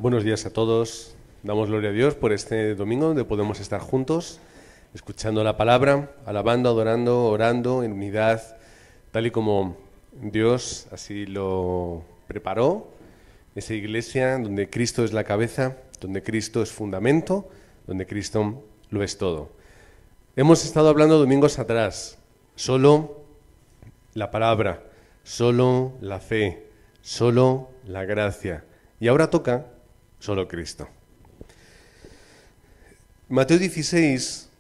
Buenos días a todos. Damos gloria a Dios por este domingo donde podemos estar juntos, escuchando la palabra, alabando, adorando, orando en unidad, tal y como Dios así lo preparó. Esa iglesia donde Cristo es la cabeza, donde Cristo es fundamento, donde Cristo lo es todo. Hemos estado hablando domingos atrás, solo la palabra, solo la fe, solo la gracia. Y ahora toca solo Cristo. Mateo 16,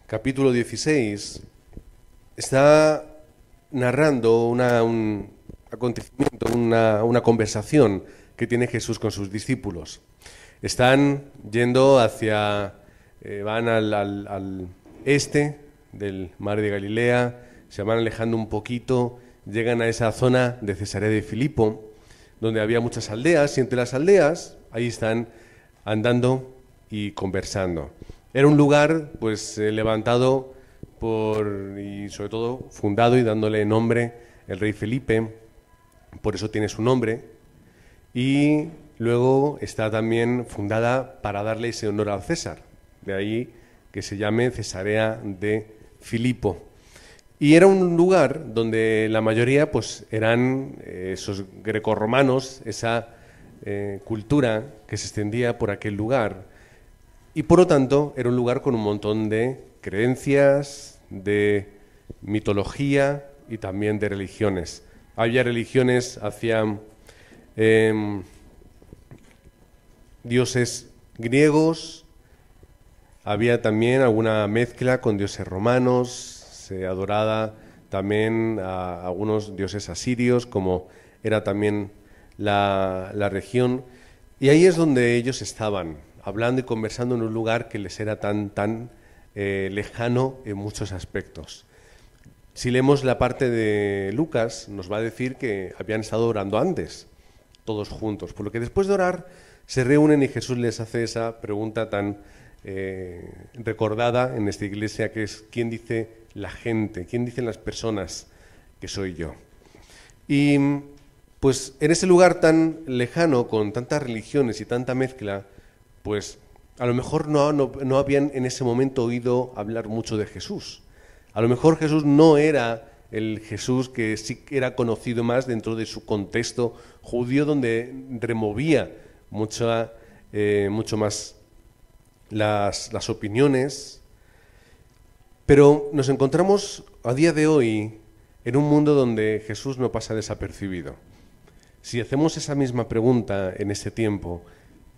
capítulo 16, está narrando un acontecimiento, una conversación que tiene Jesús con sus discípulos. Están yendo van al este del mar de Galilea, se van alejando un poquito, llegan a esa zona de Cesarea de Filipo, donde había muchas aldeas, y entre las aldeas, ahí están andando y conversando. Era un lugar, pues, levantado y sobre todo fundado y dándole nombre el rey Felipe, por eso tiene su nombre, y luego está también fundada para darle ese honor al César, de ahí que se llame Cesarea de Filipo. Y era un lugar donde la mayoría pues eran esos grecorromanos, esa cultura que se extendía por aquel lugar. Y por lo tanto era un lugar con un montón de creencias, de mitología y también de religiones. Había religiones hacia dioses griegos, había también alguna mezcla con dioses romanos, se adoraba también a algunos dioses asirios, como era también la región. Y ahí es donde ellos estaban, hablando y conversando en un lugar que les era tan lejano en muchos aspectos. Si leemos la parte de Lucas, nos va a decir que habían estado orando antes, todos juntos, por lo que después de orar se reúnen y Jesús les hace esa pregunta tan recordada en esta iglesia, que es: ¿quién dice la gente? ¿Quién dicen las personas que soy yo? Y pues en ese lugar tan lejano, con tantas religiones y tanta mezcla, pues a lo mejor no habían en ese momento oído hablar mucho de Jesús. A lo mejor Jesús no era el Jesús que sí era conocido más dentro de su contexto judío, donde removía mucho más las opiniones. Pero nos encontramos a día de hoy en un mundo donde Jesús no pasa desapercibido. Si hacemos esa misma pregunta en este tiempo,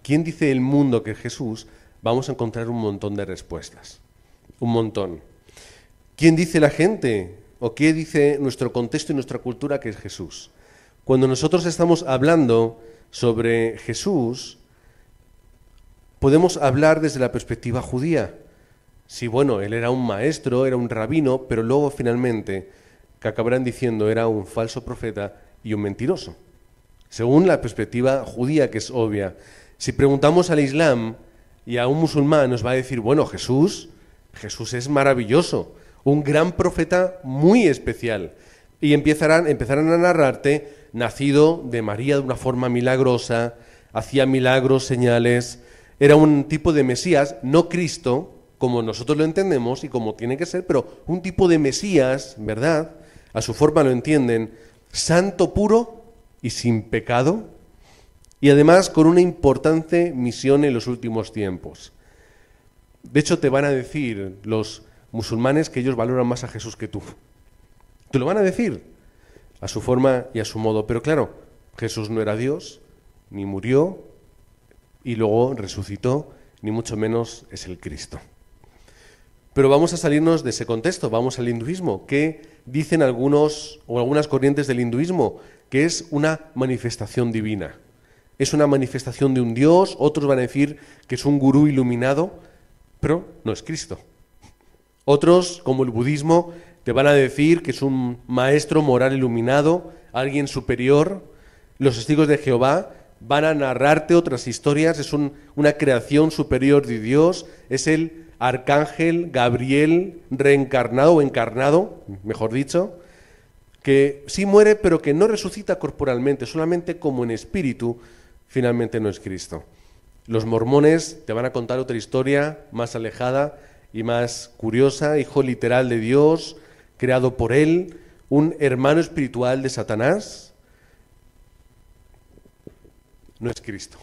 ¿quién dice el mundo que es Jesús?, vamos a encontrar un montón de respuestas. Un montón. ¿Quién dice la gente? ¿O qué dice nuestro contexto y nuestra cultura que es Jesús? Cuando nosotros estamos hablando sobre Jesús, podemos hablar desde la perspectiva judía. Sí, bueno, él era un maestro, era un rabino, pero luego finalmente, que acabarán diciendo, era un falso profeta y un mentiroso. Según la perspectiva judía, que es obvia. Si preguntamos al Islam y a un musulmán, nos va a decir, bueno, Jesús es maravilloso, un gran profeta muy especial. Y empezarán a narrarte, nacido de María de una forma milagrosa, hacía milagros, señales, era un tipo de Mesías, no Cristo, como nosotros lo entendemos y como tiene que ser, pero un tipo de Mesías, ¿verdad? A su forma lo entienden, santo, puro y sin pecado, y además con una importante misión en los últimos tiempos. De hecho, te van a decir los musulmanes que ellos valoran más a Jesús que tú. Te lo van a decir, a su forma y a su modo. Pero claro, Jesús no era Dios, ni murió, y luego resucitó, ni mucho menos es el Cristo. Pero vamos a salirnos de ese contexto, vamos al hinduismo. ¿Qué dicen algunas corrientes del hinduismo? Que es una manifestación divina. Es una manifestación de un Dios, otros van a decir que es un gurú iluminado, pero no es Cristo. Otros, como el budismo, te van a decir que es un maestro moral iluminado, alguien superior. Los testigos de Jehová van a narrarte otras historias, es una creación superior de Dios, es el arcángel Gabriel reencarnado o encarnado, mejor dicho, que sí muere pero que no resucita corporalmente, solamente como en espíritu, finalmente no es Cristo. Los mormones te van a contar otra historia más alejada y más curiosa, hijo literal de Dios, creado por Él, un hermano espiritual de Satanás. No es Cristo.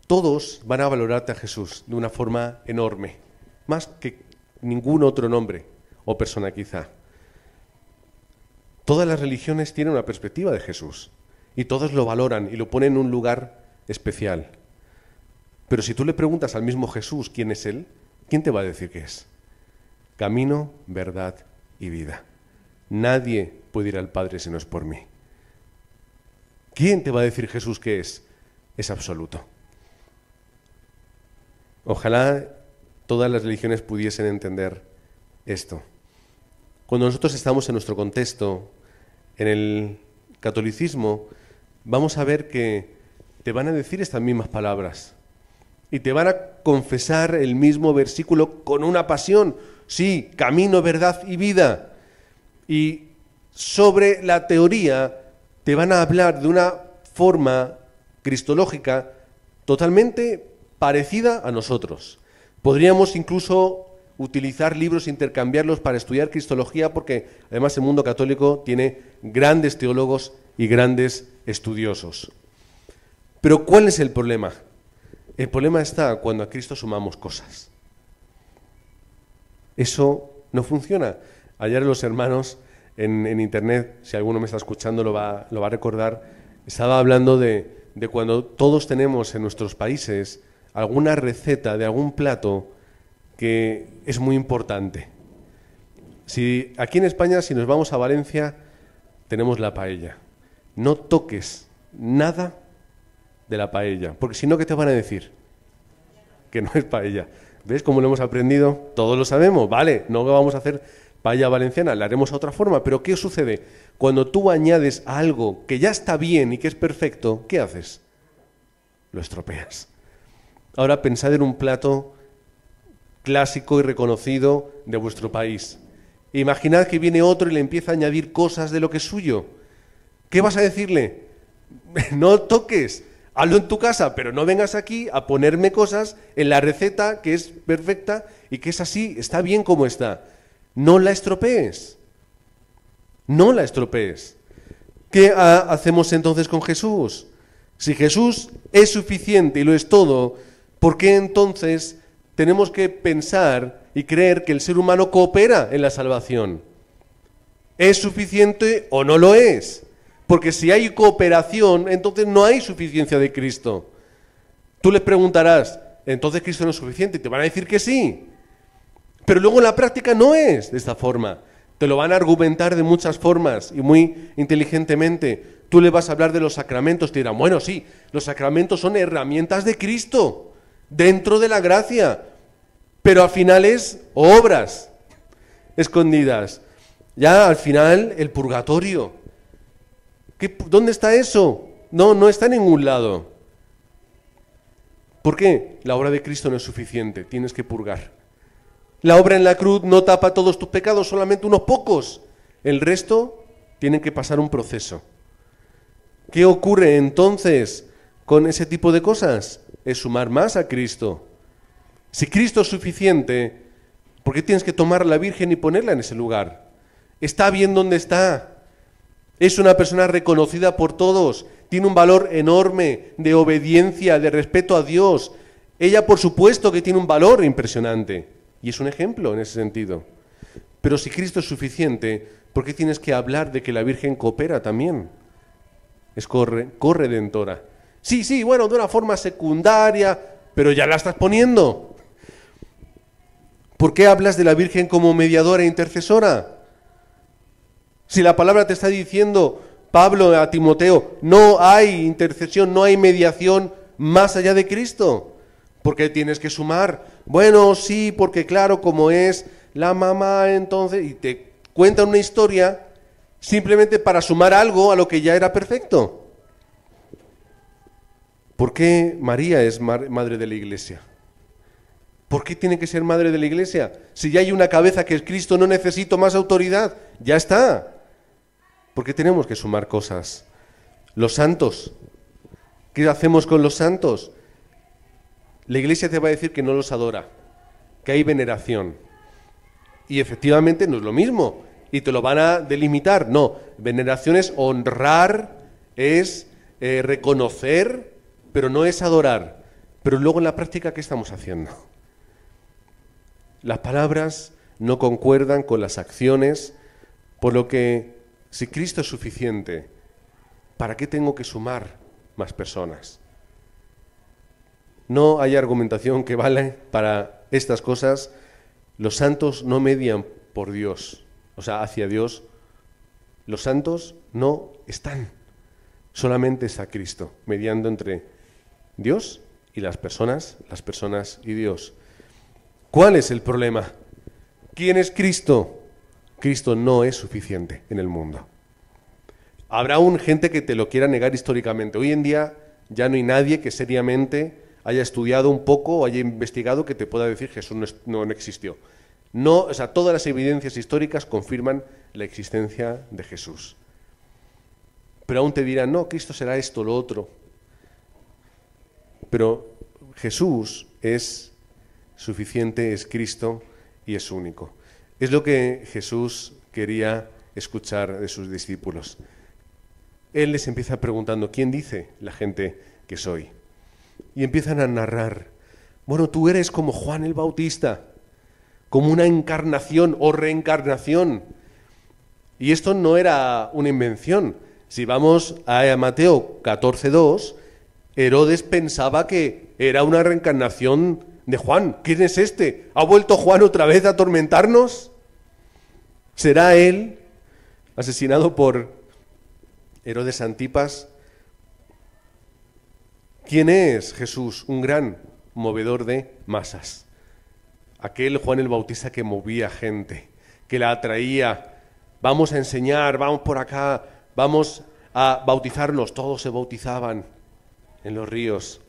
Todos van a valorarte a Jesús de una forma enorme, más que ningún otro nombre o persona quizá. Todas las religiones tienen una perspectiva de Jesús y todos lo valoran y lo ponen en un lugar especial. Pero si tú le preguntas al mismo Jesús quién es Él, ¿quién te va a decir qué es? Camino, verdad y vida. Nadie puede ir al Padre si no es por mí. ¿Quién te va a decir Jesús qué es? Es absoluto. Ojalá todas las religiones pudiesen entender esto. Cuando nosotros estamos en nuestro contexto, en el catolicismo, vamos a ver que te van a decir estas mismas palabras y te van a confesar el mismo versículo con una pasión. Sí, camino, verdad y vida. Y sobre la teoría te van a hablar de una forma cristológica totalmente parecida a nosotros. Podríamos incluso utilizar libros, intercambiarlos para estudiar cristología, porque además el mundo católico tiene grandes teólogos y grandes estudiosos. Pero ¿cuál es el problema? El problema está cuando a Cristo sumamos cosas. Eso no funciona. Ayer los hermanos en internet, si alguno me está escuchando lo va a recordar, estaba hablando de cuando todos tenemos en nuestros países alguna receta de algún plato que es muy importante. Si aquí en España, si nos vamos a Valencia, tenemos la paella. No toques nada de la paella, porque si no, ¿qué te van a decir? Que no es paella. ¿Ves cómo lo hemos aprendido? Todos lo sabemos, vale, no vamos a hacer paella valenciana, la haremos a otra forma, pero ¿qué sucede? Cuando tú añades algo que ya está bien y que es perfecto, ¿qué haces? Lo estropeas. Ahora pensad en un plato clásico y reconocido de vuestro país. Imaginad que viene otro y le empieza a añadir cosas de lo que es suyo. ¿Qué vas a decirle? No toques, hazlo en tu casa, pero no vengas aquí a ponerme cosas en la receta que es perfecta y que es así, está bien como está. No la estropees. No la estropees. ¿Qué hacemos entonces con Jesús? Si Jesús es suficiente y lo es todo, ¿por qué entonces tenemos que pensar y creer que el ser humano coopera en la salvación? ¿Es suficiente o no lo es? Porque si hay cooperación, entonces no hay suficiencia de Cristo. Tú les preguntarás, ¿entonces Cristo no es suficiente? Y te van a decir que sí. Pero luego en la práctica no es de esta forma. Te lo van a argumentar de muchas formas y muy inteligentemente. Tú le vas a hablar de los sacramentos, te dirán, bueno, sí, los sacramentos son herramientas de Cristo, dentro de la gracia, pero al final es obras escondidas. Ya al final el purgatorio. ¿Dónde está eso? No está en ningún lado. ¿Por qué? La obra de Cristo no es suficiente, tienes que purgar. La obra en la cruz no tapa todos tus pecados, solamente unos pocos. El resto tienen que pasar un proceso. ¿Qué ocurre entonces con ese tipo de cosas? Es sumar más a Cristo. Si Cristo es suficiente, ¿por qué tienes que tomar a la Virgen y ponerla en ese lugar? Está bien donde está. Es una persona reconocida por todos. Tiene un valor enorme de obediencia, de respeto a Dios. Ella, por supuesto, que tiene un valor impresionante. Y es un ejemplo en ese sentido. Pero si Cristo es suficiente, ¿por qué tienes que hablar de que la Virgen coopera también? Es corredentora. Sí, bueno, de una forma secundaria, pero ya la estás poniendo. ¿Por qué hablas de la Virgen como mediadora e intercesora? Si la palabra te está diciendo, Pablo a Timoteo, no hay intercesión, no hay mediación más allá de Cristo. ¿Por qué tienes que sumar? Bueno, sí, porque claro, como es la mamá entonces, y te cuentan una historia simplemente para sumar algo a lo que ya era perfecto. ¿Por qué María es madre de la Iglesia? ¿Por qué tiene que ser madre de la Iglesia? Si ya hay una cabeza que es Cristo, no necesito más autoridad, ya está. ¿Por qué tenemos que sumar cosas? Los santos, ¿Qué hacemos con los santos? La Iglesia te va a decir que no los adora, que hay veneración. Y efectivamente no es lo mismo. Y te lo van a delimitar. No, veneración es honrar, es reconocer, pero no es adorar. Pero luego en la práctica, ¿qué estamos haciendo? Las palabras no concuerdan con las acciones, por lo que si Cristo es suficiente, ¿para qué tengo que sumar más personas? No hay argumentación que vale para estas cosas. Los santos no median por Dios, o sea, hacia Dios. Los santos no están. Solamente está Cristo, mediando entre Dios y las personas y Dios. ¿Cuál es el problema? ¿Quién es Cristo? Cristo no es suficiente en el mundo. Habrá aún gente que te lo quiera negar históricamente. Hoy en día ya no hay nadie que seriamente haya estudiado un poco o haya investigado que te pueda decir que Jesús no existió. No, o sea, todas las evidencias históricas confirman la existencia de Jesús. Pero aún te dirán, no, Cristo será esto, lo otro. Pero Jesús es suficiente, es Cristo y es único. Es lo que Jesús quería escuchar de sus discípulos. Él les empieza preguntando, ¿quién dice la gente que soy? Y empiezan a narrar, bueno, tú eres como Juan el Bautista, como una encarnación o reencarnación. Y esto no era una invención. Si vamos a Mateo 14:2, Herodes pensaba que era una reencarnación de Juan. ¿Quién es este? ¿Ha vuelto Juan otra vez a atormentarnos? ¿Será él, asesinado por Herodes Antipas? ¿Quién es Jesús? Un gran movedor de masas. Aquel Juan el Bautista que movía gente, que la atraía. Vamos a enseñar, vamos por acá, vamos a bautizarnos. Todos se bautizaban en los ríos.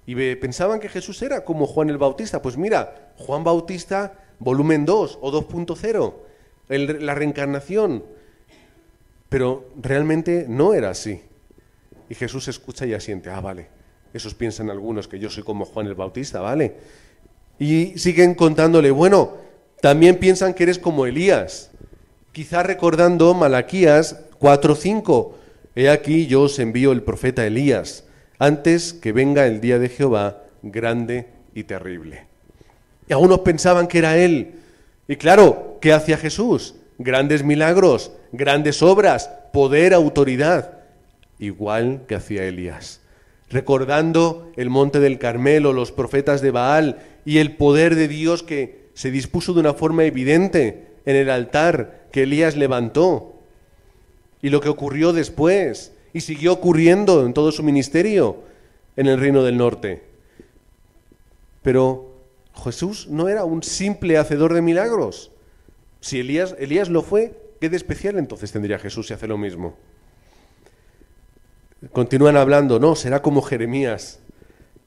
Y pensaban que Jesús era como Juan el Bautista. Pues mira, Juan Bautista, volumen 2 o 2.0, la reencarnación. Pero realmente no era así. Y Jesús escucha y asiente. Ah, vale, esos piensan algunos que yo soy como Juan el Bautista, vale. Y siguen contándole, bueno, también piensan que eres como Elías. Quizá recordando Malaquías 4:5. He aquí yo os envío el profeta Elías, antes que venga el día de Jehová grande y terrible. Y algunos pensaban que era él. Y claro, ¿qué hacía Jesús? Grandes milagros, grandes obras, poder, autoridad. Igual que hacía Elías. Recordando el monte del Carmelo, los profetas de Baal y el poder de Dios que se dispuso de una forma evidente en el altar que Elías levantó. Y lo que ocurrió después, y siguió ocurriendo en todo su ministerio en el Reino del Norte. Pero Jesús no era un simple hacedor de milagros. Si Elías lo fue, ¿qué de especial entonces tendría Jesús si hace lo mismo? Continúan hablando, no, será como Jeremías,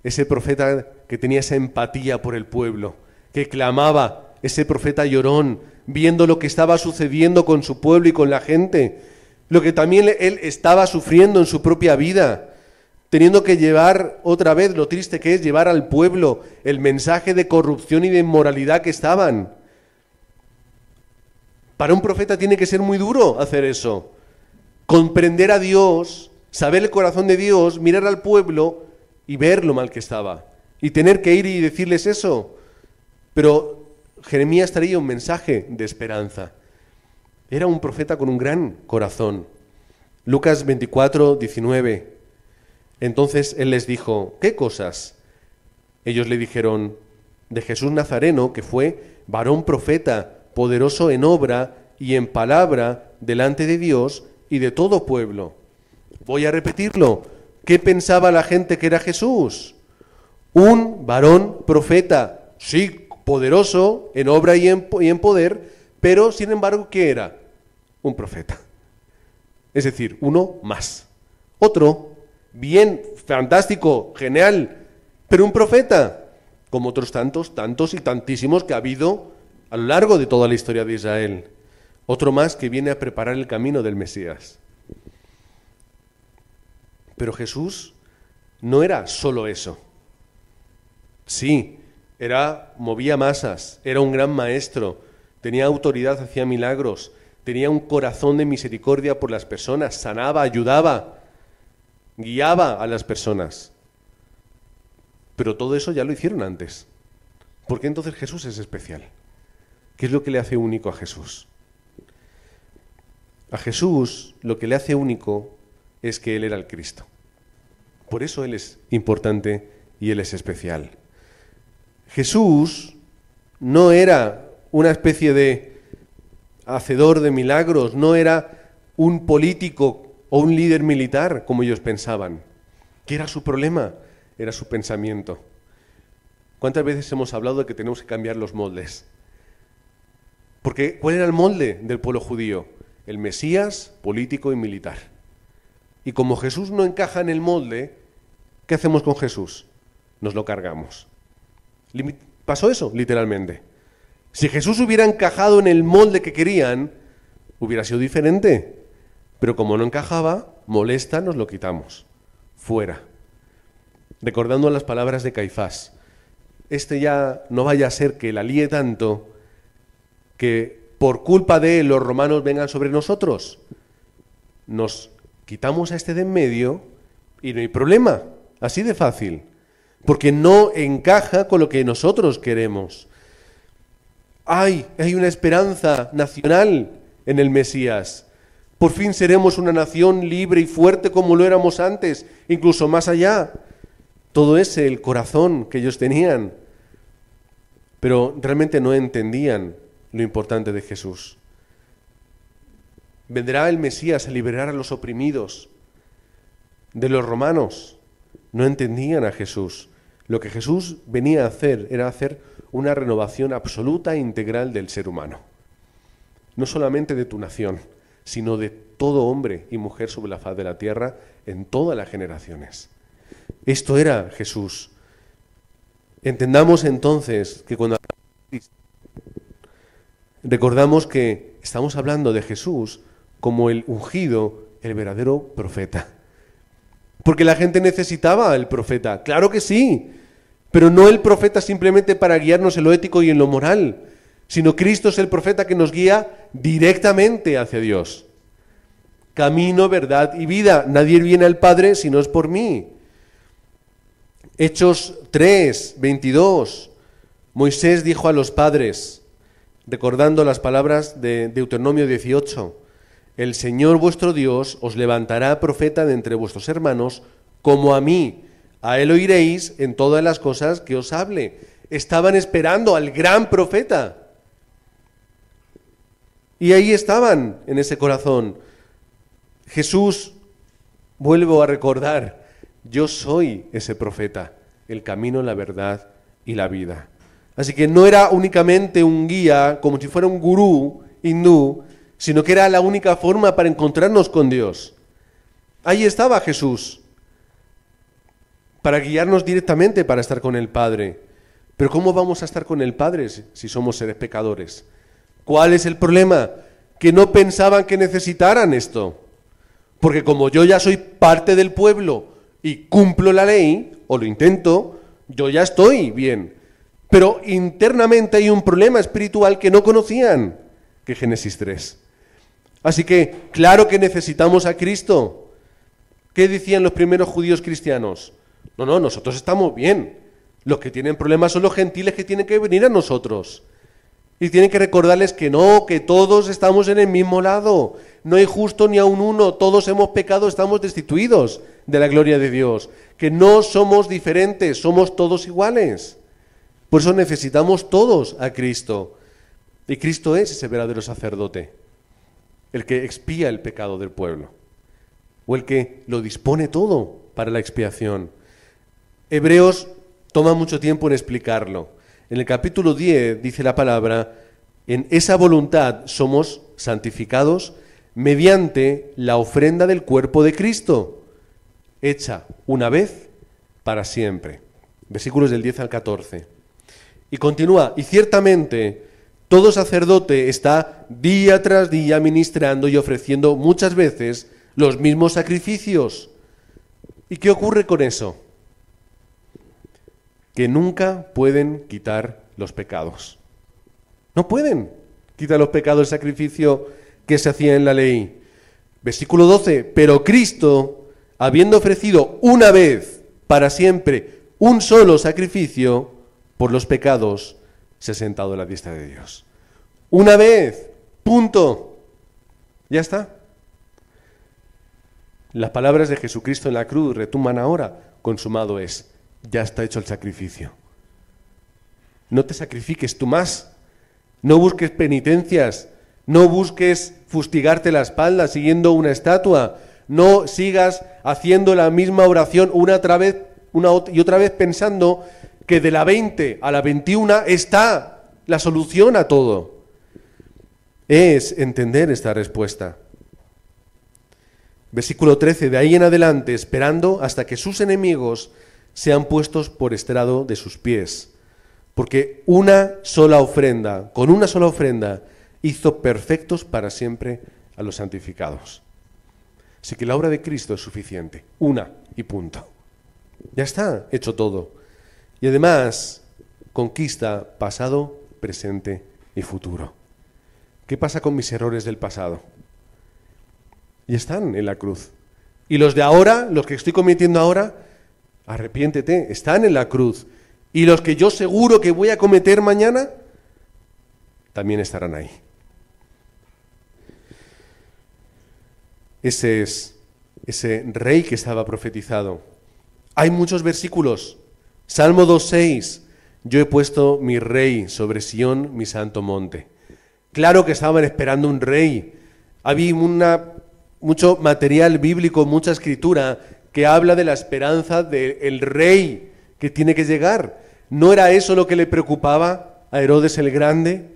ese profeta que tenía esa empatía por el pueblo, que clamaba, ese profeta llorón, viendo lo que estaba sucediendo con su pueblo y con la gente, lo que también él estaba sufriendo en su propia vida, teniendo que llevar otra vez lo triste que es llevar al pueblo el mensaje de corrupción y de inmoralidad que estaban. Para un profeta tiene que ser muy duro hacer eso, comprender a Dios, saber el corazón de Dios, mirar al pueblo y ver lo mal que estaba, y tener que ir y decirles eso. Pero Jeremías traía un mensaje de esperanza. Era un profeta con un gran corazón. Lucas 24:19. Entonces él les dijo, ¿qué cosas? Ellos le dijeron, de Jesús Nazareno, que fue varón profeta, poderoso en obra y en palabra delante de Dios y de todo pueblo. Voy a repetirlo. ¿Qué pensaba la gente que era Jesús? Un varón profeta, sí, poderoso en obra y en poder, pero sin embargo, ¿qué era? Un profeta. Es decir, uno más. Otro, bien, fantástico, genial, pero un profeta, como otros tantos y tantísimos que ha habido a lo largo de toda la historia de Israel. Otro más que viene a preparar el camino del Mesías. Pero Jesús no era solo eso. Sí, movía masas, era un gran maestro, tenía autoridad, hacía milagros, tenía un corazón de misericordia por las personas, sanaba, ayudaba, guiaba a las personas. Pero todo eso ya lo hicieron antes. ¿Por qué entonces Jesús es especial? ¿Qué es lo que le hace único a Jesús? A Jesús lo que le hace único es que Él era el Cristo. Por eso Él es importante y Él es especial. Jesús no era una especie de hacedor de milagros, no era un político o un líder militar como ellos pensaban. ¿Qué era su problema? Era su pensamiento. ¿Cuántas veces hemos hablado de que tenemos que cambiar los moldes? Porque ¿cuál era el molde del pueblo judío? El Mesías, político y militar. Y como Jesús no encaja en el molde, ¿qué hacemos con Jesús? Nos lo cargamos. Pasó eso, literalmente. Si Jesús hubiera encajado en el molde que querían, hubiera sido diferente. Pero como no encajaba, molesta, nos lo quitamos. Fuera. Recordando las palabras de Caifás. Ya no vaya a ser que la líe tanto que por culpa de él los romanos vengan sobre nosotros. Nos quitamos a este de en medio y no hay problema. Así de fácil. Porque no encaja con lo que nosotros queremos. Hay una esperanza nacional en el Mesías. Por fin seremos una nación libre y fuerte como lo éramos antes, incluso más allá. Todo ese, el corazón que ellos tenían. Pero realmente no entendían lo importante de Jesús. Vendrá el Mesías a liberar a los oprimidos de los romanos. No entendían a Jesús. Lo que Jesús venía a hacer era hacer una renovación absoluta e integral del ser humano. No solamente de tu nación, sino de todo hombre y mujer sobre la faz de la tierra en todas las generaciones. Esto era Jesús. Entendamos entonces que cuando recordamos que estamos hablando de Jesús como el ungido, el verdadero profeta. Porque la gente necesitaba al profeta, claro que sí, pero no el profeta simplemente para guiarnos en lo ético y en lo moral, sino Cristo es el profeta que nos guía directamente hacia Dios. Camino, verdad y vida. Nadie viene al Padre si no es por mí. Hechos 3, 22. Moisés dijo a los padres, recordando las palabras de Deuteronomio 18, el Señor vuestro Dios os levantará profeta de entre vuestros hermanos como a mí. A él oiréis en todas las cosas que os hable. Estaban esperando al gran profeta. Y ahí estaban, en ese corazón. Jesús, vuelvo a recordar, yo soy ese profeta, el camino, la verdad y la vida. Así que no era únicamente un guía, como si fuera un gurú hindú, sino que era la única forma para encontrarnos con Dios. Ahí estaba Jesús, para guiarnos directamente para estar con el Padre. Pero ¿cómo vamos a estar con el Padre si somos seres pecadores? ¿Cuál es el problema? Que no pensaban que necesitaran esto. Porque como yo ya soy parte del pueblo y cumplo la ley, o lo intento, yo ya estoy bien. Pero internamente hay un problema espiritual que no conocían, que Génesis 3. Así que, claro que necesitamos a Cristo. ¿Qué decían los primeros judíos cristianos? No, nosotros estamos bien. Los que tienen problemas son los gentiles que tienen que venir a nosotros. Y tienen que recordarles que no, que todos estamos en el mismo lado. No hay justo ni aun uno, todos hemos pecado, estamos destituidos de la gloria de Dios. Que no somos diferentes, somos todos iguales. Por eso necesitamos todos a Cristo. Y Cristo es ese verdadero sacerdote, el que expía el pecado del pueblo, o el que lo dispone todo para la expiación. Hebreos toma mucho tiempo en explicarlo. En el capítulo 10 dice la palabra, en esa voluntad somos santificados mediante la ofrenda del cuerpo de Cristo, hecha una vez para siempre. Versículos del 10 al 14. Y continúa, y ciertamente todo sacerdote está día tras día ministrando y ofreciendo muchas veces los mismos sacrificios. ¿Y qué ocurre con eso? que nunca pueden quitar los pecados. No pueden quitar los pecados del sacrificio que se hacía en la ley. Versículo 12, pero Cristo, habiendo ofrecido una vez para siempre un solo sacrificio por los pecados, se ha sentado a la diestra de Dios. Una vez, punto. Ya está. Las palabras de Jesucristo en la cruz retumban ahora, consumado es, ya está hecho el sacrificio. No te sacrifiques tú más, no busques penitencias, no busques fustigarte la espalda siguiendo una estatua, no sigas haciendo la misma oración una y otra vez pensando que de la 20 a la 21 está la solución a todo. Es entender esta respuesta. Versículo 13, de ahí en adelante, esperando hasta que sus enemigos sean puestos por estrado de sus pies. Porque con una sola ofrenda, hizo perfectos para siempre a los santificados. Así que la obra de Cristo es suficiente, una y punto. Ya está hecho todo. Y además, conquista pasado, presente y futuro. ¿Qué pasa con mis errores del pasado? Y están en la cruz. Y los de ahora, los que estoy cometiendo ahora, arrepiéntete, están en la cruz. Y los que yo seguro que voy a cometer mañana, también estarán ahí. Ese es ese rey que estaba profetizado. Hay muchos versículos. Salmo 2:6, yo he puesto mi rey sobre Sión, mi santo monte. Claro que estaban esperando un rey. Había mucho material bíblico, mucha escritura que habla de la esperanza del rey que tiene que llegar. ¿No era eso lo que le preocupaba a Herodes el Grande?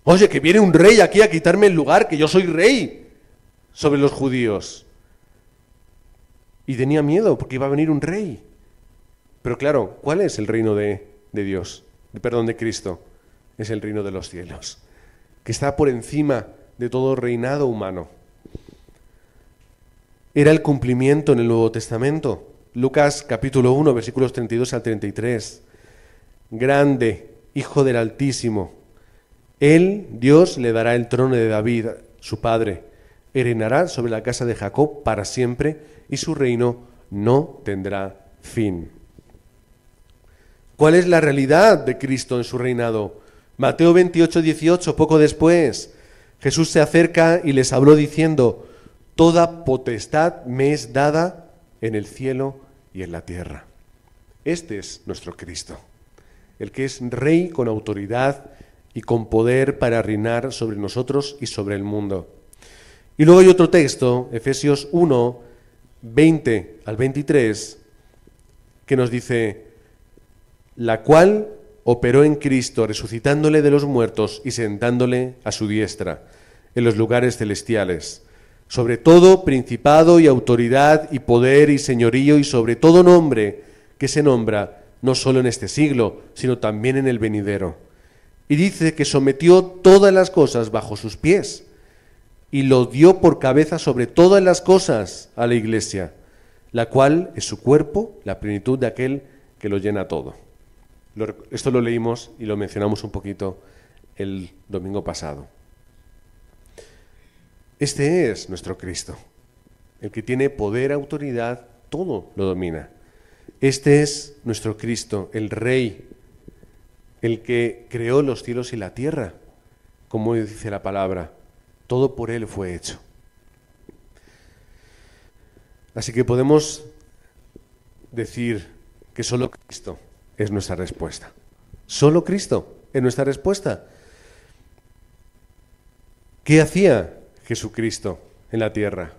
Oye, que viene un rey aquí a quitarme el lugar, que yo soy rey sobre los judíos. Y tenía miedo porque iba a venir un rey. Pero claro, ¿cuál es el reino de Dios? De Cristo. Es el reino de los cielos, que está por encima de todo reinado humano. Era el cumplimiento en el Nuevo Testamento. Lucas capítulo 1, versículos 32 al 33. Grande, Hijo del Altísimo. Él, Dios, le dará el trono de David, su padre. Reinará sobre la casa de Jacob para siempre y su reino no tendrá fin. ¿Cuál es la realidad de Cristo en su reinado? Mateo 28, 18, poco después, Jesús se acerca y les habló diciendo: toda potestad me es dada en el cielo y en la tierra. Este es nuestro Cristo, el que es rey con autoridad y con poder para reinar sobre nosotros y sobre el mundo. Y luego hay otro texto, Efesios 1, 20 al 23, que nos dice: la cual operó en Cristo, resucitándole de los muertos y sentándole a su diestra en los lugares celestiales, sobre todo principado y autoridad y poder y señorío y sobre todo nombre que se nombra no solo en este siglo, sino también en el venidero. Y dice que sometió todas las cosas bajo sus pies y lo dio por cabeza sobre todas las cosas a la Iglesia, la cual es su cuerpo, la plenitud de aquel que lo llena todo. Esto lo leímos y lo mencionamos un poquito el domingo pasado. Este es nuestro Cristo, el que tiene poder, autoridad, todo lo domina. Este es nuestro Cristo, el Rey, el que creó los cielos y la tierra, como dice la palabra. Todo por Él fue hecho. Así que podemos decir que solo Cristo es nuestra respuesta. Solo Cristo es nuestra respuesta. ¿Qué hacía Jesucristo en la tierra?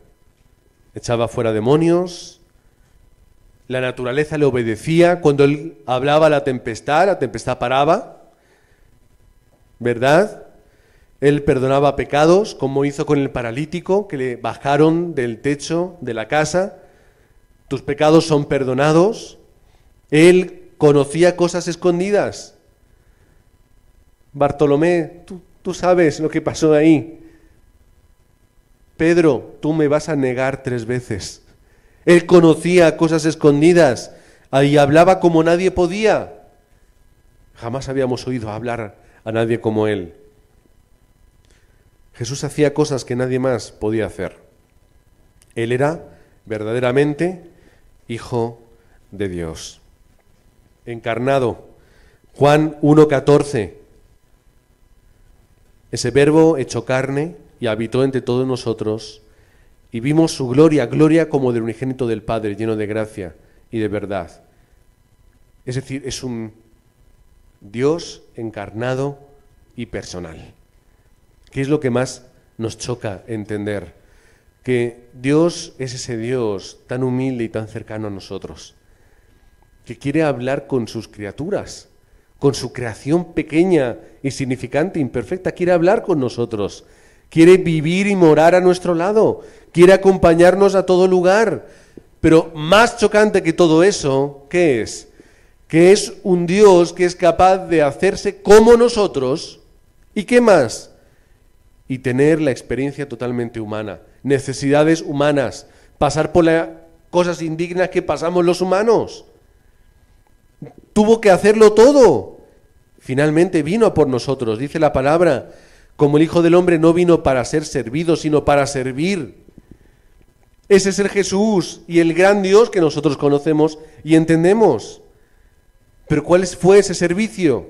Echaba fuera demonios, la naturaleza le obedecía, cuando Él hablaba la tempestad paraba, ¿verdad? Él perdonaba pecados, como hizo con el paralítico, que le bajaron del techo de la casa. Tus pecados son perdonados. Él conocía cosas escondidas. Bartolomé, tú sabes lo que pasó ahí. Pedro, tú me vas a negar 3 veces. Él conocía cosas escondidas y hablaba como nadie podía. Jamás habíamos oído hablar a nadie como Él. Jesús hacía cosas que nadie más podía hacer. Él era verdaderamente Hijo de Dios. Encarnado. Juan 1:14. Ese Verbo hecho carne y habitó entre todos nosotros, y vimos su gloria, gloria como del unigénito del Padre, lleno de gracia y de verdad. Es decir, es un Dios encarnado y personal. ¿Qué es lo que más nos choca entender? Que Dios es ese Dios tan humilde y tan cercano a nosotros, que quiere hablar con sus criaturas, con su creación pequeña, insignificante, imperfecta, quiere hablar con nosotros, quiere vivir y morar a nuestro lado, quiere acompañarnos a todo lugar. Pero más chocante que todo eso, ¿qué es? Que es un Dios que es capaz de hacerse como nosotros, ¿y qué más? Y tener la experiencia totalmente humana, necesidades humanas, pasar por las cosas indignas que pasamos los humanos. Tuvo que hacerlo todo. Finalmente vino a por nosotros, dice la palabra, como el Hijo del Hombre no vino para ser servido, sino para servir. Ese es el Jesús y el gran Dios que nosotros conocemos y entendemos. Pero ¿cuál fue ese servicio?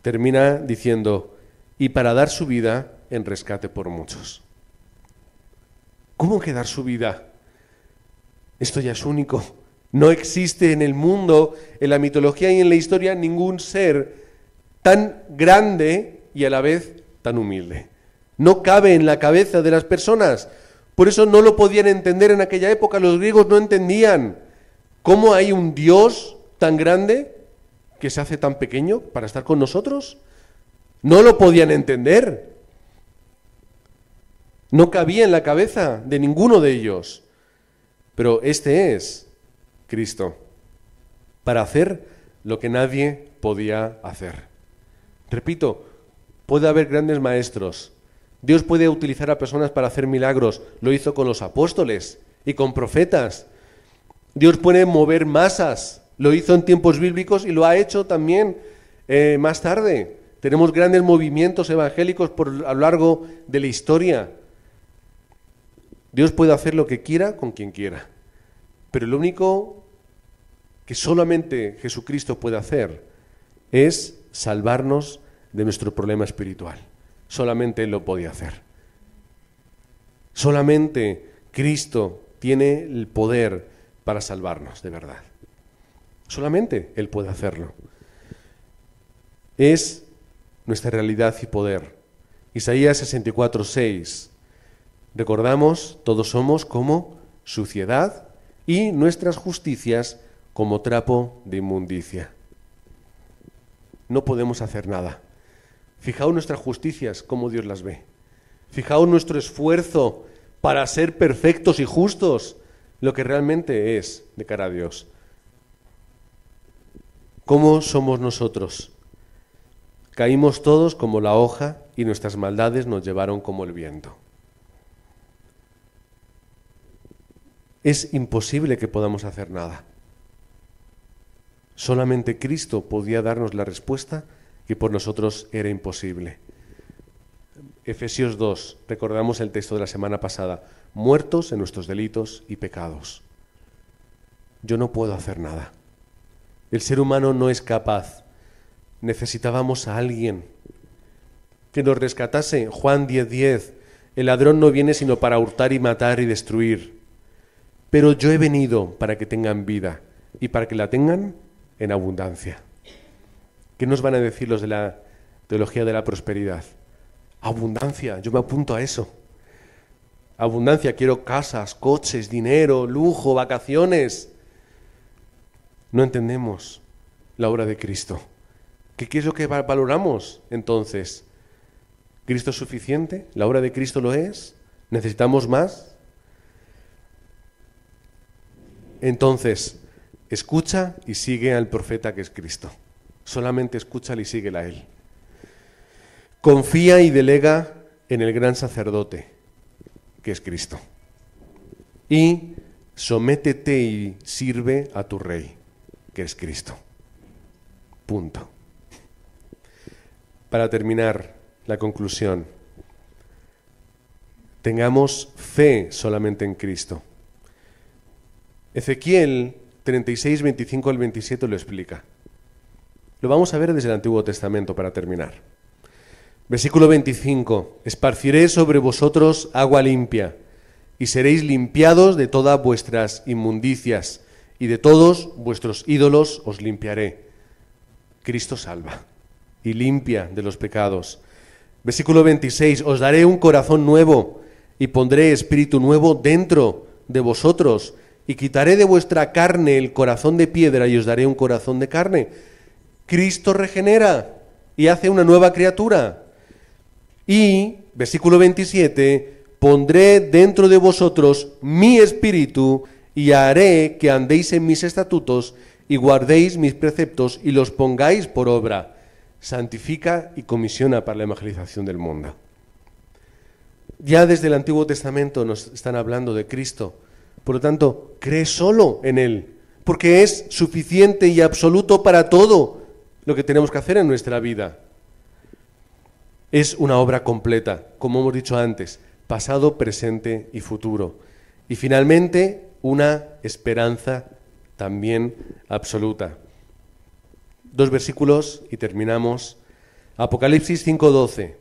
Termina diciendo, y para dar su vida en rescate por muchos. ¿Cómo que dar su vida? Esto ya es único. No existe en el mundo, en la mitología y en la historia, ningún ser tan grande y a la vez tan humilde. No cabe en la cabeza de las personas. Por eso no lo podían entender en aquella época. Los griegos no entendían cómo hay un Dios tan grande que se hace tan pequeño para estar con nosotros. No lo podían entender. No cabía en la cabeza de ninguno de ellos. Pero este es Cristo, para hacer lo que nadie podía hacer. Repito, puede haber grandes maestros. Dios puede utilizar a personas para hacer milagros. Lo hizo con los apóstoles y con profetas. Dios puede mover masas. Lo hizo en tiempos bíblicos y lo ha hecho también más tarde. Tenemos grandes movimientos evangélicos a lo largo de la historia. Dios puede hacer lo que quiera con quien quiera. Pero lo único que solamente Jesucristo puede hacer es salvarnos de nuestro problema espiritual. Solamente Él lo podía hacer. Solamente Cristo tiene el poder para salvarnos, de verdad. Solamente Él puede hacerlo. Es nuestra realidad y poder. Isaías 64:6. Recordamos, todos somos como suciedad y nuestras justicias como trapo de inmundicia. No podemos hacer nada. Fijaos nuestras justicias, cómo Dios las ve. Fijaos nuestro esfuerzo para ser perfectos y justos, lo que realmente es de cara a Dios. ¿Cómo somos nosotros? Caímos todos como la hoja y nuestras maldades nos llevaron como el viento. Es imposible que podamos hacer nada. Solamente Cristo podía darnos la respuesta que por nosotros era imposible. Efesios 2, recordamos el texto de la semana pasada, muertos en nuestros delitos y pecados. Yo no puedo hacer nada. El ser humano no es capaz. Necesitábamos a alguien que nos rescatase. Juan 10:10, el ladrón no viene sino para hurtar y matar y destruir. Pero yo he venido para que tengan vida y para que la tengan en abundancia. ¿Qué nos van a decir los de la teología de la prosperidad? Abundancia, yo me apunto a eso. Abundancia, quiero casas, coches, dinero, lujo, vacaciones. No entendemos la obra de Cristo. ¿Qué es lo que valoramos entonces? ¿Cristo es suficiente? ¿La obra de Cristo lo es? ¿Necesitamos más? Entonces, escucha y sigue al profeta que es Cristo. Solamente escúchale y síguela a Él. Confía y delega en el gran sacerdote, que es Cristo. Y sométete y sirve a tu Rey, que es Cristo. Punto. para terminar la conclusión, tengamos fe solamente en Cristo. Ezequiel 36, 25 al 27 lo explica. Lo vamos a ver desde el Antiguo Testamento para terminar. Versículo 25. Esparciré sobre vosotros agua limpia, y seréis limpiados de todas vuestras inmundicias, y de todos vuestros ídolos os limpiaré. Cristo salva y limpia de los pecados. Versículo 26. Os daré un corazón nuevo, y pondré espíritu nuevo dentro de vosotros, y quitaré de vuestra carne el corazón de piedra, y os daré un corazón de carne. Cristo regenera y hace una nueva criatura. Y, versículo 27, pondré dentro de vosotros mi espíritu, y haré que andéis en mis estatutos, y guardéis mis preceptos, y los pongáis por obra. Santifica y comisiona para la evangelización del mundo. Ya desde el Antiguo Testamento nos están hablando de Cristo. Por lo tanto, cree solo en Él, porque es suficiente y absoluto para todo lo que tenemos que hacer en nuestra vida. Es una obra completa, como hemos dicho antes, pasado, presente y futuro. Y finalmente, una esperanza también absoluta. 2 versículos y terminamos. Apocalipsis 5:12.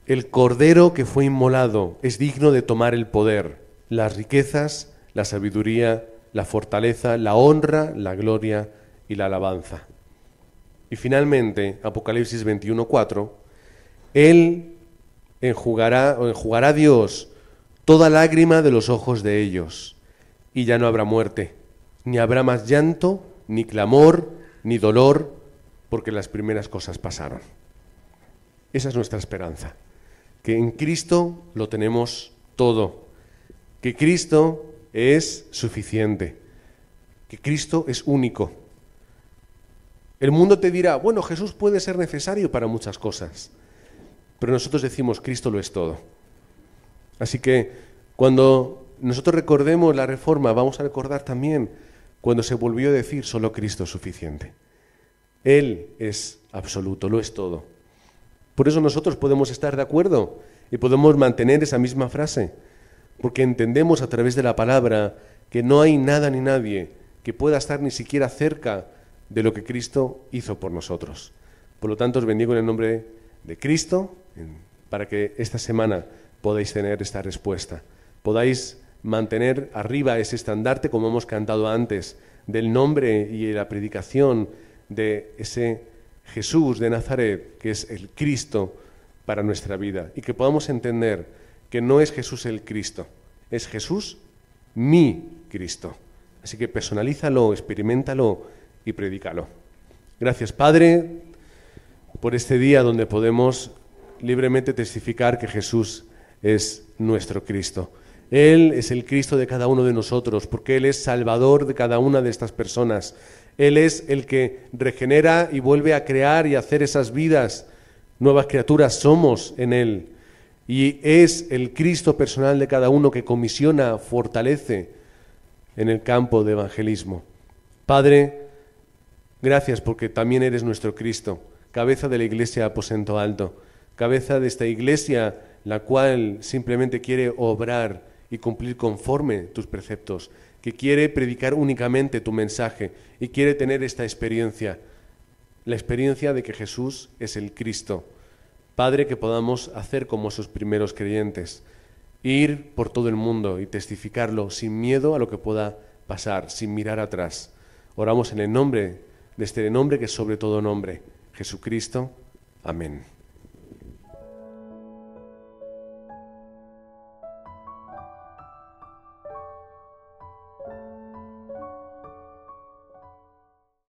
El Cordero que fue inmolado es digno de tomar el poder, las riquezas, la sabiduría, la fortaleza, la honra, la gloria y la alabanza. Y finalmente, Apocalipsis 21:4, Él enjugará Dios toda lágrima de los ojos de ellos, y ya no habrá muerte, ni habrá más llanto, ni clamor, ni dolor, porque las primeras cosas pasaron. Esa es nuestra esperanza, que en Cristo lo tenemos todo, que Cristo es suficiente, que Cristo es único. El mundo te dirá, bueno, Jesús puede ser necesario para muchas cosas, pero nosotros decimos, Cristo lo es todo. Así que cuando nosotros recordemos la Reforma, vamos a recordar también cuando se volvió a decir, solo Cristo es suficiente. Él es absoluto, lo es todo. Por eso nosotros podemos estar de acuerdo y podemos mantener esa misma frase, porque entendemos a través de la palabra que no hay nada ni nadie que pueda estar ni siquiera cerca de lo que Cristo hizo por nosotros. Por lo tanto, os bendigo en el nombre de Cristo para que esta semana podáis tener esta respuesta, podáis mantener arriba ese estandarte, como hemos cantado antes, del nombre y la predicación de ese Jesús de Nazaret, que es el Cristo para nuestra vida, y que podamos entender que no es Jesús el Cristo, es Jesús mi Cristo. Así que personalízalo, experiméntalo y predícalo. Gracias, Padre, por este día donde podemos libremente testificar que Jesús es nuestro Cristo. Él es el Cristo de cada uno de nosotros, porque Él es Salvador de cada una de estas personas. Él es el que regenera y vuelve a crear y hacer esas vidas. Nuevas criaturas somos en Él. Y es el Cristo personal de cada uno que comisiona, fortalece en el campo de evangelismo. Padre, gracias porque también eres nuestro Cristo, cabeza de la Iglesia Aposento Alto, cabeza de esta Iglesia, la cual simplemente quiere obrar y cumplir conforme tus preceptos, que quiere predicar únicamente tu mensaje y quiere tener esta experiencia, la experiencia de que Jesús es el Cristo. Padre, que podamos hacer como esos primeros creyentes, ir por todo el mundo y testificarlo sin miedo a lo que pueda pasar, sin mirar atrás. Oramos en el nombre de este nombre que es sobre todo nombre, Jesucristo. Amén.